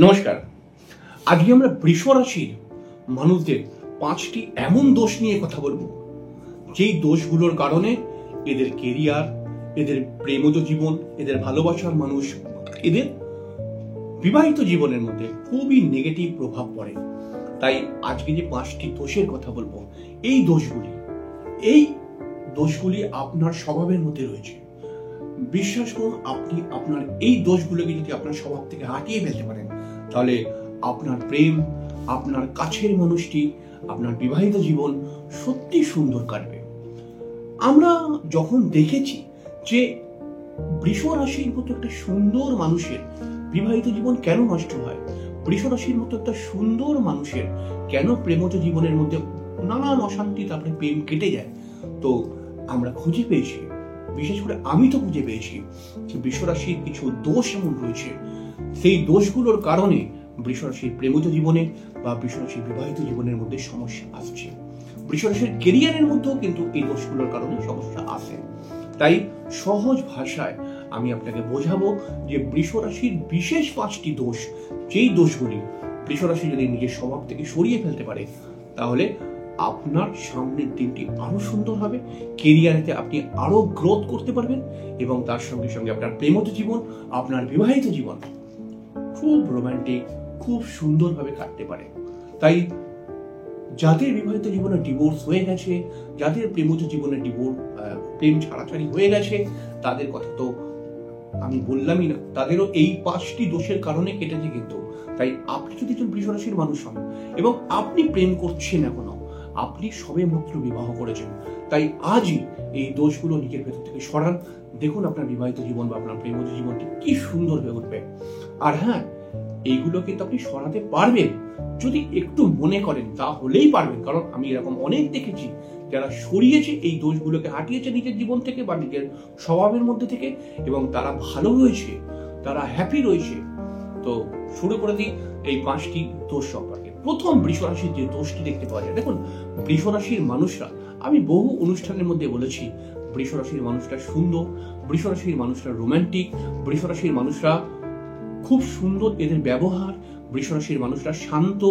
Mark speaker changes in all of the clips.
Speaker 1: নমস্কার। আজকে আমরা বৃষ রাশির মানুষদের 5টি এমন দোষ নিয়ে কথা বলবো, যেই দোষগুলোর কারণে এদের কেরিয়ার, এদের প্রেমজ জীবন, এদের ভালোবাসার মানুষ, এদের বিবাহিত জীবনের মধ্যে খুবই নেগেটিভ প্রভাব পড়ে। তাই আজকে যে 5টি দোষের কথা বলবো, এই দোষগুলি আপনার স্বভাবের মধ্যে রয়েছে। বিশ্বাস করুন, আপনি আপনার এই দোষগুলোকে যদি আপনার স্বভাব থেকে হাটিয়ে ফেলতে পারেন, তাহলে আপনার প্রেম, আপনার কাছের মানুষটি, আপনার বিবাহিত জীবন সত্যি সুন্দর কাটবে। আমরা যখন দেখেছি যে বৃষ রাশির মতো একটা সুন্দর মানুষের বিবাহিত জীবন কেন নষ্ট হয়, বৃষ রাশির মতো একটা সুন্দর মানুষের কেন প্রেমজ জীবনের মধ্যে নানান অশান্তি, তারপরে প্রেম কেটে যায়, তো আমরা খুঁজে পেয়েছি, বিশেষ করে আমি তো খুঁজে পেয়েছি যে বৃষ রাশির কিছু দোষ এমন রয়েছে, সেই দোষগুলোর কারণে বৃষ রাশির প্রেমজ জীবনে বা বৃষ রাশির বিবাহিত জীবনের মধ্যে সমস্যা আসছে। বৃষ রাশির কেরিয়ারের মধ্যেও কিন্তু এই দোষগুলোর কারণে সমস্যা আসে। তাই সহজ ভাষায় আমি আপনাকে বোঝাবো যে বৃষ রাশির বিশেষ 5টি দোষ, যেই দোষগুলি বৃষ রাশি যদি নিজের স্বভাব থেকে সরিয়ে ফেলতে পারে, তাহলে আপনার সামনের দিনটি আরো সুন্দর হবে, কেরিয়ারেতে আপনি আরো গ্রোথ করতে পারবেন এবং তার সঙ্গে সঙ্গে আপনার প্রেমজ জীবন, আপনার বিবাহিত জীবন খুব রোমান্টিক, খুব সুন্দরভাবে কাটতে পারে। তাই যাদের বিবাহিত জীবনে ডিভোর্স হয়ে গেছে, যাদের প্রেমজ জীবনে প্রেম ছাড়াছাড়ি হয়ে গেছে, তাদের কথা তো আমি বললামই না, তাদেরও এই 5টি দোষের কারণে কেটেছে। কিন্তু তাই আপনি যদি একজন বৃষ রাশির মানুষ হন এবং আপনি প্রেম করছেন, এখনো আপনি সবে মাত্র বিবাহ করেছেন, তাই আজই এই দোষগুলো নিজের ভেতর থেকে সরান। দেখুন আপনার বিবাহিত জীবন বা আপনার প্রেমজ জীবনটি কি সুন্দর হয়ে উঠবে। আর হ্যাঁ, এইগুলো কিন্তু আপনি সরাতে পারবেন যদি একটু মনে করেন, তাহলেই পারবেন। কারণ আমি এরকম অনেক দেখেছি যারা সরিয়েছে, এই দোষগুলোকে হাটিয়েছে নিজের জীবন থেকে বা নিজের স্বভাবের মধ্যে থেকে, এবং তারা ভালো রয়েছে, তারা হ্যাপি রয়েছে। তো শুরু করে দিই এই 5টি দোষ সম্পর্কে। প্রথম বৃষ রাশির যে দোষটি দেখতে পাওয়া যায়, দেখুন বৃষ রাশির মানুষরা, আমি বহু অনুষ্ঠানের মধ্যে বলেছি, বৃষ রাশির মানুষরা সুন্দর, বৃষ রাশির মানুষরা রোমান্টিক, বৃষ রাশির মানুষরা খুব সুন্দর, এদের ব্যবহার, বৃষ রাশির মানুষরা শান্ত,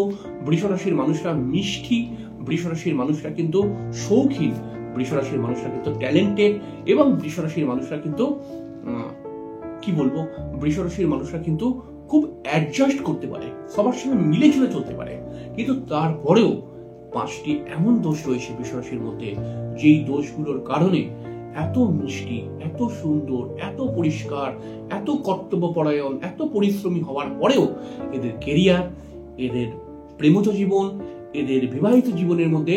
Speaker 1: বৃষ রাশির মানুষরা মিষ্টি, বৃষ রাশির মানুষরা কিন্তু শৌখিন, বৃষ রাশির মানুষরা কিন্তু ট্যালেন্টেড, এবং বৃষ রাশির মানুষরা কিন্তু বৃষ রাশির মানুষরা কিন্তু খুব অ্যাডজাস্ট করতে পারে, সবার সঙ্গে মিলে ঝুলে চলতে পারে। কিন্তু তারপরেও 5টি এমন দোষ রয়েছে বৃষ রাশির মধ্যে, যেই দোষগুলোর কারণে এত মিষ্টি, এত সুন্দর, এত পরিষ্কার, এত কর্তব্যপরায়ণ, এত পরিশ্রমী হওয়ার পরেও এদের কেরিয়ার, এদের প্রেমজ জীবন, এদের বিবাহিত জীবনের মধ্যে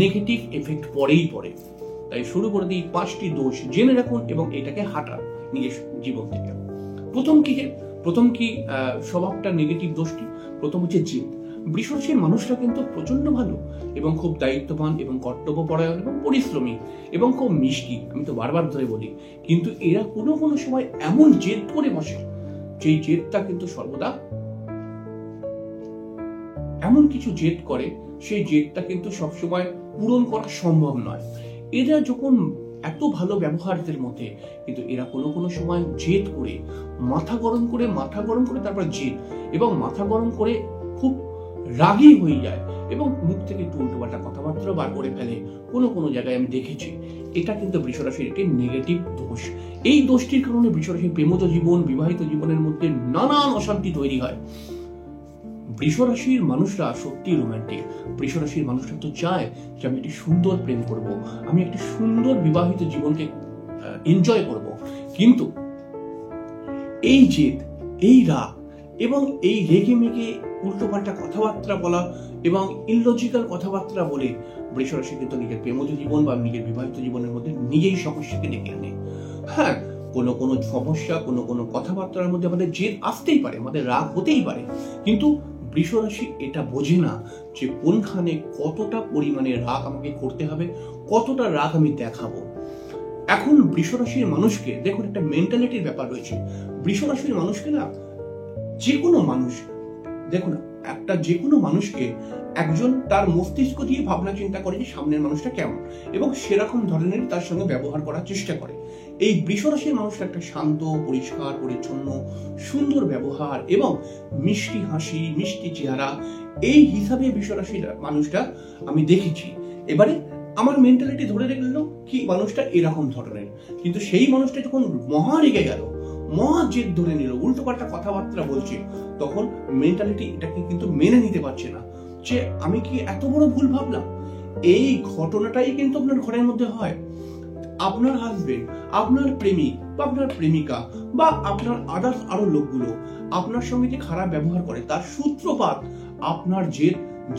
Speaker 1: নেগেটিভ এফেক্ট পড়ে। তাই শুরু করে দিই 5টি দোষ, জেনে রাখুন এবং এটাকে হাঁটান নিজের জীবন থেকে। প্রথম কি স্বভাবটা নেগেটিভ দোষটি? প্রথম হচ্ছে জেদ। বৃষ রাশির মানুষরা কিন্তু প্রচন্ড ভালো এবং খুব দায়িত্ববান এবং কর্তব্যপরায়ণ এবং পরিশ্রমী এবং খুব মিষ্টি, আমি তো বারবার ধরে বলি, কিন্তু এরা কোনো সময় এমন জেদ করে বসে, যেই জেদটা কিন্তু সর্বদা এমন কিছু জেদ করে, সেই জেদটা কিন্তু সবসময় পূরণ করা সম্ভব নয়। এরা যখন এত ভালো ব্যবহার এদের মধ্যে, কিন্তু এরা কোনো সময় জেদ করে, মাথা গরম করে তারপর জেদ, এবং মাথা গরম করে খুব রাগী হয়ে যায় এবং মুখ থেকে একটু উল্টোপাল্টা কথাবার্তা বার করে ফেলে। কোনো জায়গায় আমি দেখেছি। এটা কিন্তু বৃষ রাশির একটি নেগেটিভ দোষ। এই দোষটির কারণে বৃষ রাশির প্রেমজ জীবন, বিবাহিত জীবনের মধ্যে নানান অশান্তি তৈরি হয়। বৃষ রাশির মানুষরা সত্যি রোমান্টিক। বৃষ রাশির মানুষরা তো চায় যে আমি একটি সুন্দর প্রেম করব, আমি একটি সুন্দর বিবাহিত জীবনকে এনজয় করব। কিন্তু এই জেদ, এই রাগ এবং এই রেগে মেগে উল্টোপাল্টা কথাবার্তা বলা এবং ইললজিক্যাল কথাবার্তা বলে বৃষ রাশি কিন্তু নিজের প্রেমজ জীবন বা নিজের বিবাহিত জীবনের মধ্যে নিজেই সমস্যাকে ডেকে আনে। হ্যাঁ, কোনো সমস্যা, কোনো কথাবার্তার মধ্যে আমাদের জেদ আসতেই পারে, আমাদের রাগ হতেই পারে, কিন্তু বৃষ রাশি এটা বোঝে না যে কোনখানে কতটা পরিমাণে রাগ আমাকে করতে হবে, কতটা রাগ আমি দেখাবো। এখন বৃষ রাশির মানুষকে দেখুন, একটা মেন্টালিটির ব্যাপার রয়েছে। বৃষ রাশির মানুষকে না, যে কোনো মানুষ, দেখুন যে কোনো মানুষকে একজন তার মস্তিষ্ক দিয়ে ভাবনা চিন্তা করে যে সামনের মানুষটা কেমন এবং সেরকম ধরনের তার সঙ্গে ব্যবহার করার চেষ্টা করে। এই বৃষ রাশির মানুষটা একটা শান্ত, পরিষ্কার পরিচ্ছন্ন, সুন্দর ব্যবহার এবং মিষ্টি হাসি, মিষ্টি চেহারা, এই হিসাবে বৃষ রাশির মানুষটা আমি দেখেছি। এবারে আমার মেন্টালিটি ধরে গেল কি মানুষটা এরকম ধরনের, কিন্তু সেই মানুষটা যখন মহা রেগে গেল, মহা জেদ ধরে নিল, উল্টো পাল্টা কথাবার্তা বলছে, তখন মেন্টালিটি এটাকে কিন্তু মেনে নিতে পারছে না যে আমি কি এত বড় ভুল ভাবলাম। এই ঘটনাটাই কিন্তু আপনার ঘরের মধ্যে হয়। আপনার হাজবেন্ড, আপনার প্রেমিক বা আপনার প্রেমিকা বা আপনার আদার্স আরো লোকগুলো আপনার সঙ্গে যে খারাপ ব্যবহার করে, তার সূত্রপাত আপনার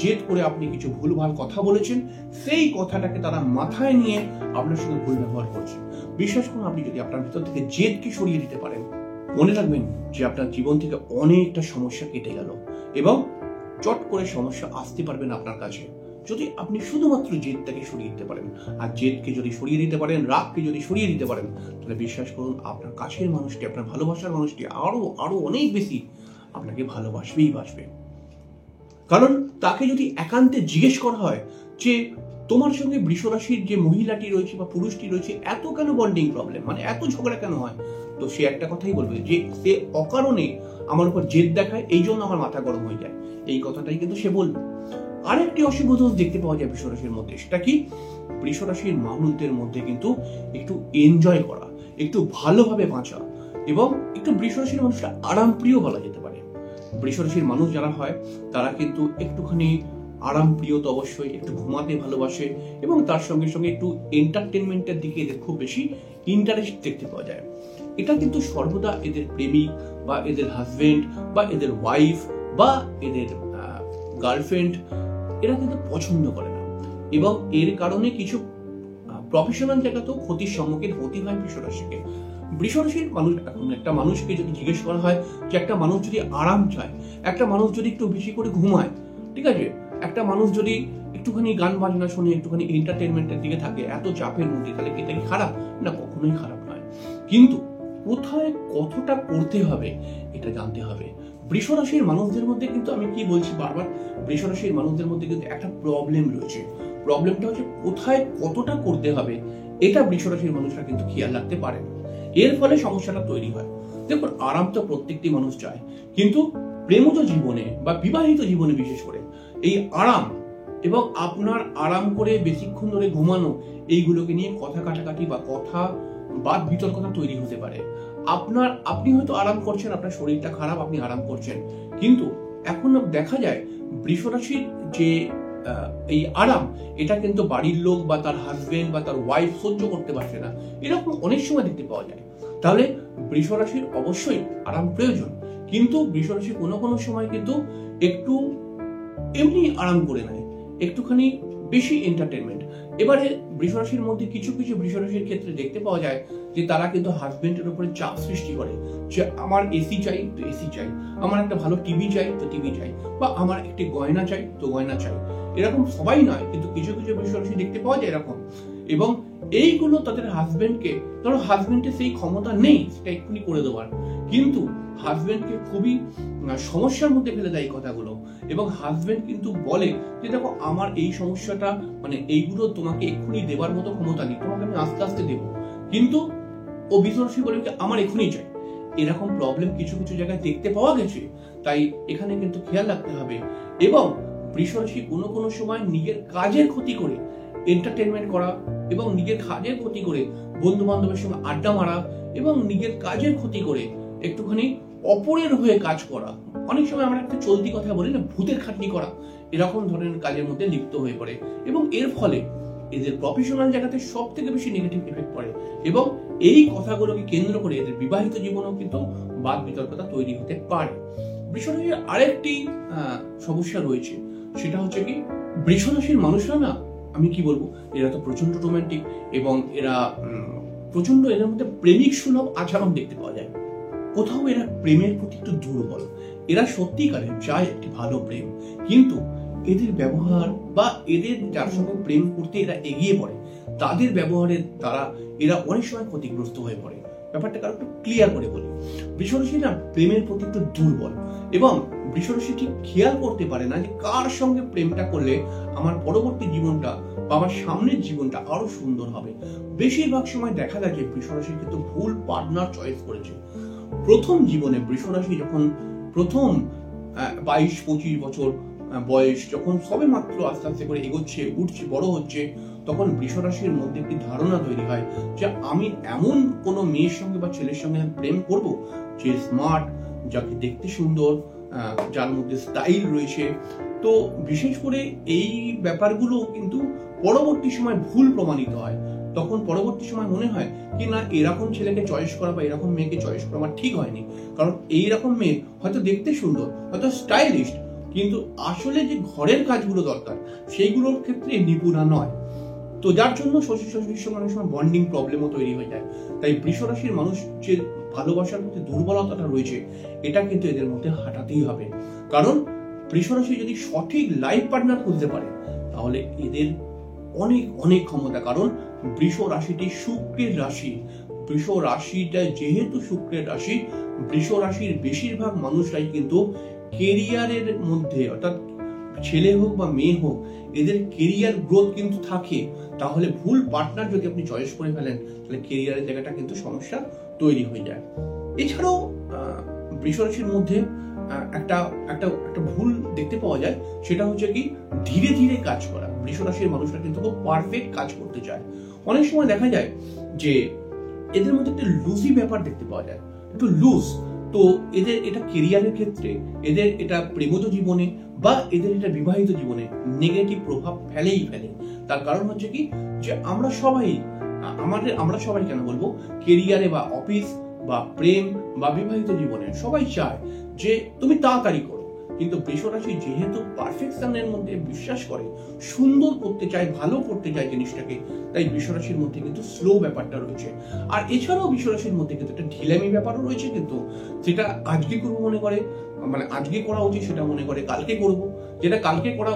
Speaker 1: জেদ করে আপনি কিছু ভুলভাল কথা বলেছেন, সেই কথাটাকে তারা মাথায় নিয়ে আপনার সঙ্গে ভুল ব্যবহার করছে। বিশ্বাস করুন, আপনি যদি আপনার ভিতর থেকে জেদকে সরিয়ে দিতে পারেন, মনে রাখবেন যে আপনার জীবন থেকে অনেকটা সমস্যা কেটে গেল এবং চট করে সমস্যা আসতে পারবে না আপনার কাছে, যদি আপনি শুধুমাত্র জেদটাকে সরিয়ে দিতে পারেন। আর জেদকে যদি সরিয়ে দিতে পারেন, রাগকে যদি সরিয়ে দিতে পারেন, তাহলে বিশ্বাস করুন আপনার কাছের মানুষটি, আপনার ভালোবাসার মানুষটি আরো অনেক বেশি আপনাকে ভালোবাসবেই বাসবে। কারণ তাকে যদি একান্তে জিজ্ঞেস করা হয় যে তোমার সঙ্গে বৃষ রাশির যে মহিলাটি রয়েছে বা পুরুষটি রয়েছে এত কেন বন্ডিং প্রবলেম, মানে এত ঝগড়া কেন হয়, তো সে একটা কথাই বলবে যে সে অকারণে আমার উপর জেদ দেখায়, এই জন্য আমার মাথা গরম হয়ে যায়, এই কথাটাই কিন্তু সে বলবে। আরেকটি অশুভ দোষ দেখতে পাওয়া যায় বৃষ রাশির মধ্যে, সেটা কি বৃষ রাশির মানুষদের মধ্যে কিন্তু একটু এনজয় করা, একটু ভালোভাবে বাঁচা এবং একটু বৃষ রাশির মানুষরা আরামপ্রিয় বলা যেতে পারে। বৃষ রাশির মানুষ যারা হয় তারা কিন্তু একটুখানি আরামপ্রিয়, তো অবশ্যই একটু ঘুমাতে ভালোবাসে এবং তার সঙ্গে সঙ্গে একটু এন্টারটেনমেন্টের দিকে এদের খুব বেশি ইন্টারেস্ট দেখতে পাওয়া যায়। এটা কিন্তু সর্বদা এদের প্রেমিক বা এদের হাজবেন্ড বা এদের ওয়াইফ বা এদের গার্লফ্রেন্ড এরা কিন্তু পছন্দ করে না এবং এর কারণে কিছু প্রফেশনাল জায়গাতেও ক্ষতির সম্মুখীন হতে হয় বৃষ রাশিকে। বৃষ রাশির মানুষ, এখন একটা মানুষকে যদি জিজ্ঞেস করা হয় যে একটা মানুষ যদি আরাম চায়, একটা মানুষ যদি একটু বেশি করে ঘুমায়, ঠিক আছে, একটা মানুষ যদি একটুখানি গান বাজনা শুনে একটুখানি এন্টারটেনমেন্টের দিকে থাকে এত চাপের মধ্যে, তাহলে কি এটা কি খারাপ? না, কখনোই খারাপ নয়। কিন্তু কোথায় কতটা করতে হবে এটা জানতে হবে। বৃষ রাশির মানুষদের মধ্যে কিন্তু আমি কি বলছি বারবার, বৃষ রাশির মানুষদের মধ্যে কিন্তু একটা প্রবলেম রয়েছে। প্রবলেমটা হচ্ছে কোথায় কতটা করতে হবে, এটা বৃষ রাশির মানুষরা কিন্তু খেয়াল রাখতে পারে না। এর ফলে সমস্যাটা তৈরি হয়। দেখুন, আরাম তো প্রত্যেকটি মানুষ চায়, কিন্তু প্রেমজ জীবনে বা বিবাহিত জীবনে বিশেষ করে এই আরাম এবং আপনার আরাম করে বেশিক্ষণ ধরে ঘুমানো, এইগুলোকে নিয়ে কথা কাটাকাটি বা কথা বাদ বিতর্কতা তৈরি হতে পারে। আপনি হয়তো আরাম করছেন, আপনার শরীরটা খারাপ, আপনি আরাম করছেন, কিন্তু এখন দেখা যায় বৃষ রাশির যে এই আরাম, এটা কিন্তু বাড়ির লোক বা তার হাজবেন্ড বা তার ওয়াইফ সহ্য করতে পারছে না, এরকম অনেক সময় দেখতে পাওয়া যায়। তাহলে বৃষ রাশির অবশ্যই আরাম প্রয়োজন, কিন্তু বৃষ রাশি কোনো কোনো সময় কিন্তু একটু এমনি আরাম করে নেয়, একটুখানি বেশি এন্টারটেনমেন্ট। এবারে বৃষ রাশির মধ্যে কিছু কিছু বৃষ রাশির ক্ষেত্রে দেখতে পাওয়া যায় যে তারা কিন্তু হাজবেন্ডের উপরে চাপ সৃষ্টি করে যে আমার এসি চাই তো এসি চাই, আমার একটা ভালো টিভি চাই তো টিভি চাই, বা আমার একটি গয়না চাই তো গয়না চাই। এরকম সবাই নয়, কিন্তু কিছু কিছু বৃষ রাশি দেখতে পাওয়া যায় এরকম। এবং এইগুলো তাদের হাজবেন্ডকে, ধরো হাজবেন্ডের সেই ক্ষমতা নেই সেটা এক্ষুনি করে দেওয়ার, কিন্তু হাজবেন্ডকে খুবই সমস্যার মধ্যে ফেলে দেয় এই কথাগুলো। এবং হাজবেন্ড কিন্তু বলে যে দেখো আমার এই সমস্যাটা, মানে এইগুলো তোমাকে এক্ষুনি দেবার মতো ক্ষমতা নেই, তোমাকে আমি আস্তে আস্তে দেবো, কিন্তু ও বৃষ রাশি বলে আমার এক্ষুনি চাই। এরকম প্রবলেম কিছু কিছু জায়গায় দেখতে পাওয়া গেছে, তাই এখানে কিন্তু খেয়াল রাখতে হবে। এবং বৃষ রাশি কোনো কোনো সময় নিজের কাজের ক্ষতি করে এন্টারটেনমেন্ট করা এবং নিজের কাজের ক্ষতি করে বন্ধু বান্ধবের সঙ্গে আড্ডা মারা এবং নিজের কাজের ক্ষতি করে একটুখানি অপরের হয়ে কাজ করা, অনেক সময় আমরা একটা চলতি কথা বলি না, ভূতের খাটনি করা, এরকম ধরনের কাজের মধ্যে লিপ্ত হয়ে পড়ে এবং এর ফলে এদের প্রফেশনাল জায়গাতে সব থেকে বেশি নেগেটিভ এফেক্ট পড়ে এবং এই কথাগুলোকে কেন্দ্র করে এদের বিবাহিত জীবনেও কিন্তু বাদ বিতর্কতা তৈরি হতে পারে। বৃষ রাশির আরেকটি সমস্যা রয়েছে, সেটা হচ্ছে কি বৃষ রাশির মানুষরা না, আমি কি বলবো, এরা তো প্রচন্ড রোমান্টিক এবং এরা প্রচন্ড, এদের মধ্যে প্রেমিক সুলভ আচরণ দেখতে পাওয়া যায়। কোথাও এরা প্রেমের প্রতি একটু দুর্বল, এরা সত্যিকারের চায় একটি ভালো প্রেম, কিন্তু এদের ব্যবহার বা এদের যার সঙ্গে প্রেম করতে এরা এগিয়ে পড়ে তাদের ব্যবহারের দ্বারা এরা অনেক সময় ক্ষতিগ্রস্ত হয়ে পড়ে। ব্যাপারটাকে আরো একটু ক্লিয়ার করে বলি। বৃষরাশি না প্রেমের প্রতি একটু দুর্বল, এবং বৃষরাশি ঠিক খেয়াল করতে পারে না যে কার সঙ্গে প্রেমটা করলে আমার পরবর্তী জীবনটা বা আমার সামনের জীবনটা আরো সুন্দর হবে। বেশিরভাগ সময় দেখা যায় যে বৃষরাশি কিন্তু ভুল পার্টনার চয়েস করেছে। প্রথম জীবনে বৃষরাশি যখন প্রথম 22-25 বছর বয়স, যখন সবে মাত্র আস্তে আস্তে করে এগোচ্ছে, উঠছে, বড় হচ্ছে, তখন বৃষরাশির মধ্যে একটি ধারণা তৈরি হয় যে আমি এমন কোনো মেয়ের সঙ্গে বা ছেলের সঙ্গে প্রেম করব যে স্মার্ট, যাকে দেখতে সুন্দর, যার মধ্যে স্টাইল রয়েছে। তো বিশেষ করে এই ব্যাপারগুলো কিন্তু পরবর্তী সময় ভুল প্রমাণিত হয়। তখন পরবর্তী সময় মনে হয় কি না, এরকম ছেলেকে চয়েস করা বা এরকম মেয়েকে চয়েস করা আমার ঠিক হয়নি, কারণ এইরকম মেয়ে হয়তো দেখতে সুন্দর, হয়তো স্টাইলিশ, কিন্তু আসলে যে ঘরের কাজগুলো দরকার সেইগুলোর ক্ষেত্রে নিপুণা নয়। তো যার জন্য শ্বশুর শাশুড়ির সঙ্গে অনেক সময় বন্ডিং প্রবলেমও তৈরি হয়ে যায়। তাই বৃষরাশির মানুষ যে ভালোবাসার মধ্যে দুর্বলতাটা রয়েছে, এটা কিন্তু এদের মধ্যে হাঁটাতেই হবে। কারণ বৃষরাশি যদি সঠিক লাইফ পার্টনার খুঁজতে পারে, তাহলে এদের অনেক অনেক ক্ষমতা। কারণ বৃষ রাশিটি শুক্রের রাশি। বৃষ রাশিটা যেহেতু শুক্রের রাশি, বৃষ রাশির বেশিরভাগ মানুষরাই কিন্তু কেরিয়ারের মধ্যে, অর্থাৎ ছেলে হোক বা মেয়ে হোক, এদের কেরিয়ার গ্রোথ কিন্তু থাকে। তাহলে ভুল পার্টনার যদি আপনি চয়েস করে ফেলেন, তাহলে কেরিয়ারের জায়গাটা কিন্তু সমস্যা তৈরি হয়ে যায়। এছাড়াও বৃষরাশির মধ্যে একটা একটা একটা ভুল দেখতে পাওয়া যায়, সেটা হচ্ছে কি ধীরে ধীরে কাজ করা। বৃষরাশির মানুষরা কিন্তু খুব পারফেক্ট কাজ করতে চায়। অনেক সময় দেখা যায় যে এদের মধ্যে একটা লুজি ব্যাপার দেখতে পাওয়া যায়, একটু লুজ। তো এদের এটা কেরিয়ারের ক্ষেত্রে, এদের এটা প্রেমজ জীবনে বা এদের এটা বিবাহিত জীবনে নেগেটিভ প্রভাব ফেলেই ফেলে। তার কারণ হচ্ছে কি যে আমরা সবাই কেন বলবো, কেরিয়ারে বা অফিস বা প্রেম বা বিবাহিত জীবনে সবাই চায় যে তুমি তাড়াতাড়ি করো, কিন্তু বৃষরাশি যেহেতু পারফেকশনের মধ্যে বিশ্বাস করে, সুন্দর করতে চায়, ভালো করতে চায় জিনিসটাকে, তাই বৃষরাশির মধ্যে কিন্তু স্লো ব্যাপারটা রয়েছে। আর এছাড়াও বৃষরাশির মধ্যে কিন্তু একটা ঢিলামি ব্যাপারও রয়েছে, কিন্তু সেটা আজকে করবো মনে করে, মানে আজকে করা উচিত সেটা মনে করে কালকে করব, যেটা কালকে করা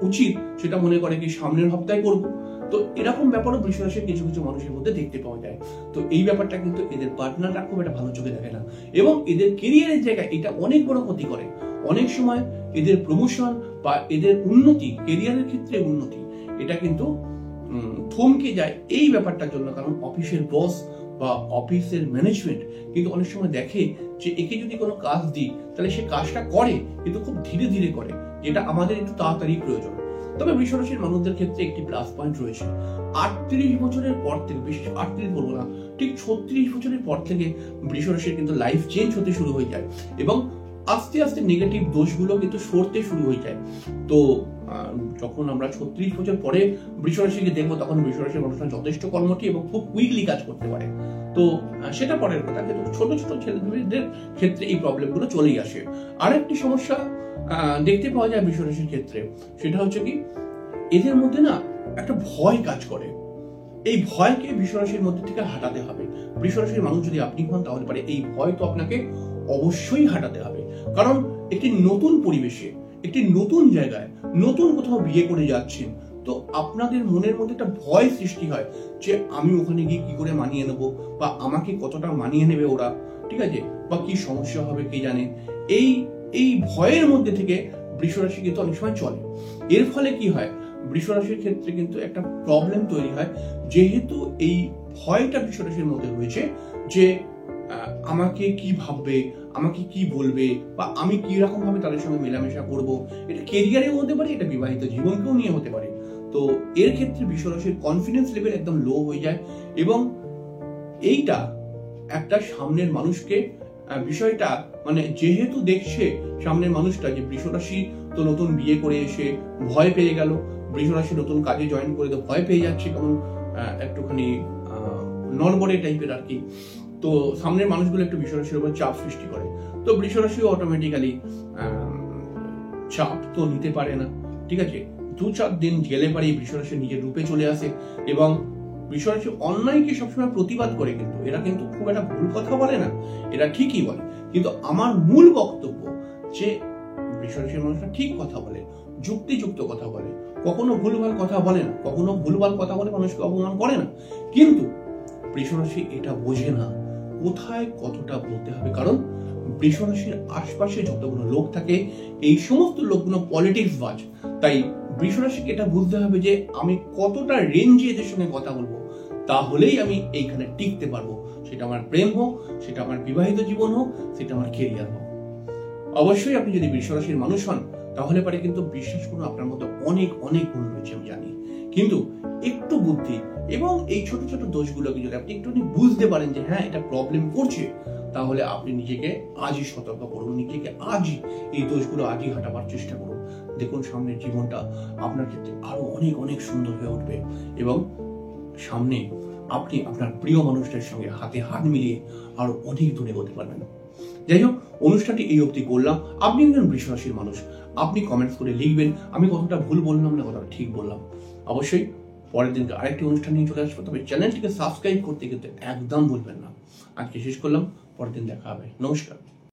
Speaker 1: উচিত সেটা মনে করে কি সামনের সপ্তাহে করব। তো এরকম ব্যাপারও বৃষরাশির কিছু কিছু মানুষের মধ্যে দেখতে পাওয়া যায়। তো এই ব্যাপারটা কিন্তু এদের পার্টনাররা খুব একটা ভালো চোখে দেখে না, এবং এদের কেরিয়ারের জায়গায় এটা অনেক বড় ক্ষতি করে। অনেক সময় এদের প্রমোশন বা এদের উন্নতি, কেরিয়ারের ক্ষেত্রে উন্নতি, এটা কিন্তু থমকে যায় এই ব্যাপারটার জন্য। কারণ অফিসের বস বা অফিসের ম্যানেজমেন্ট কিন্তু অনেক সময় দেখে যে একে যদি কোনো কাজ দিই, তাহলে সে কাজটা করে, কিন্তু খুব ধীরে ধীরে করে, যেটা আমাদের একটু তাড়াতাড়ি প্রয়োজন। তবে বৃষরাশির মানুষদের ক্ষেত্রে একটি প্লাস পয়েন্ট রয়েছে। 38 বছরের পর থেকে, বিশেষ 38 বলবো না, ঠিক 36 বছরের পর থেকে বৃষরাশির কিন্তু লাইফ চেঞ্জ হতে শুরু হয়ে যায়, এবং আস্তে আস্তে নেগেটিভ দোষগুলো কিন্তু সরতে শুরু হয়ে যায়। তো যখন আমরা 36 বছর পরে বৃষরাশিকে দেখবো, তখন বৃষরাশির মানুষরা যথেষ্ট কর্মঠী এবং খুব কুইকলি কাজ করতে পারে। তো সেটা পরের কথা, কিন্তু ছোট ছোট ছেলেদের ক্ষেত্রে এই প্রবলেমগুলো চলেই আসে। আরেকটি সমস্যা দেখতে পাওয়া যায় বৃষরাশির ক্ষেত্রে, সেটা হচ্ছে কি এদের মধ্যে না একটা ভয় কাজ করে। এই ভয়কে বৃষরাশির মধ্যে থেকে হাঁটাতে হবে। বৃষরাশির মানুষ যদি আপনি হন, তাহলে পারে এই ভয় তো আপনাকে অবশ্যই হাঁটাতে হবে। কারণ একটি নতুন পরিবেশে, একটি নতুন জায়গায়, নতুন কোথাও বিয়ে করে যাচ্ছেন, তো আপনাদের মনের মধ্যে একটা ভয় সৃষ্টি হয় যে আমি ওখানে গিয়ে কি করে মানিয়ে নেবো, বা আমাকে কতটা মানিয়ে নেবে ওরা, ঠিক আছে, বা কি সমস্যা হবে কে জানে। এই ভয়ের মধ্যে থেকে বৃষরাশি কিন্তু অনেক সময় চলে। এর ফলে কি হয়, বৃষরাশির ক্ষেত্রে কিন্তু একটা প্রবলেম তৈরি হয়, যেহেতু এই ভয়টা বৃষরাশির মধ্যে রয়েছে যে আমাকে কি ভাববে, আমাকে কি বলবে, বা আমি কি রকম ভাবে তাদের সঙ্গে মেলামেশা করব। এটা কেরিয়ারেও হতে পারে, এটা বিবাহিত জীবনকেও নিয়ে হতে পারে। তো এর ক্ষেত্রে বৃষরাশির কনফিডেন্স লেভেল একদম লো হয়ে যায়, এবং এইটা একটা সামনের মানুষকে বিষয়টা, মানে যেহেতু দেখছে সামনের মানুষটা যে বৃষরাশি তো নতুন বিয়ে করে এসে ভয় পেয়ে গেল, বৃষরাশি নতুন কাজে জয়েন করে তো ভয় পেয়ে যাচ্ছে, কেমন একটুখানি নড়বড়ে টাইপের আর কি। তো সামনের মানুষগুলো একটু বৃষরাশির উপর চাপ সৃষ্টি করে। তো বৃষরাশিও অটোমেটিক্যালি চাপ তো নিতে পারে না, ঠিক আছে। 2-4 দিন গেলে পারেই বৃষরাশি নিজের রূপে চলে আসে, এবং বৃষরাশি অন্যায়কে সবসময় প্রতিবাদ করে, কিন্তু এরা কিন্তু খুব একটা ভুল কথা বলে না, এরা ঠিকই বলে। কিন্তু আমার মূল বক্তব্য যে বৃষরাশির মানুষরা ঠিক কথা বলে, যুক্তিযুক্ত কথা বলে, কখনো ভুলভাল কথা বলে না, কখনো ভুলভাল কথা বলে মানুষকে অপমান করে না। কিন্তু বৃষরাশি এটা বোঝে না কোথায় কতটা বলতে হবে, কারণ বৃষ রাশির আশপাশে যতগুলো লোক থাকে এই সমস্ত লোকগুলো পলিটিক্স বাজ। তাই বৃষ রাশিকে এটা বুঝতে হবে যে আমি কতটা রেঞ্জে এদের সঙ্গে কথা বলবো, তাহলেই আমি এইখানে টিকতে পারবো। সেটা আমার প্রেম হোক, সেটা আমার বিবাহিত জীবন হোক, সেটা আমার কেরিয়ার হোক। অবশ্যই আপনি যদি বৃষ রাশির মানুষ হন তাহলে পারে কিন্তু বিশ্বাস করুন আপনার মধ্যে অনেক অনেক গুণ রয়েছে, আমি জানি। কিন্তু একটু বুদ্ধি এবং এই ছোট ছোট দোষগুলোকে যদি আপনি একটু বুঝতে পারেন যে হ্যাঁ এটা প্রবলেম করছে, তাহলে আপনি নিজেকে আজই সতর্ক করুন, নিজেকে আজই এই দোষগুলো আজই হাঁটাবার চেষ্টা করুন। দেখুন সামনের জীবনটা আপনার ক্ষেত্রে আরো অনেক অনেক সুন্দর হয়ে উঠবে এবং সামনে আপনি আপনার প্রিয় মানুষদের সঙ্গে হাতে হাত মিলিয়ে আরো অনেক দূরে এগোতে পারবেন। যাই হোক, অনুষ্ঠানটি এই অবধি করলাম। আপনি একজন বৃষ রাশির মানুষ, আপনি কমেন্টস করে লিখবেন আমি কতটা ভুল বললাম না কতটা ঠিক বললাম। অবশ্যই পরের দিনকে আরেকটি অনুষ্ঠান নিয়ে চলে আসবো, তবে চ্যানেলটিকে সাবস্ক্রাইব করতে কিন্তু একদম ভুলবেন না। আজকে শেষ করলাম, পরের দিন দেখা হবে। নমস্কার।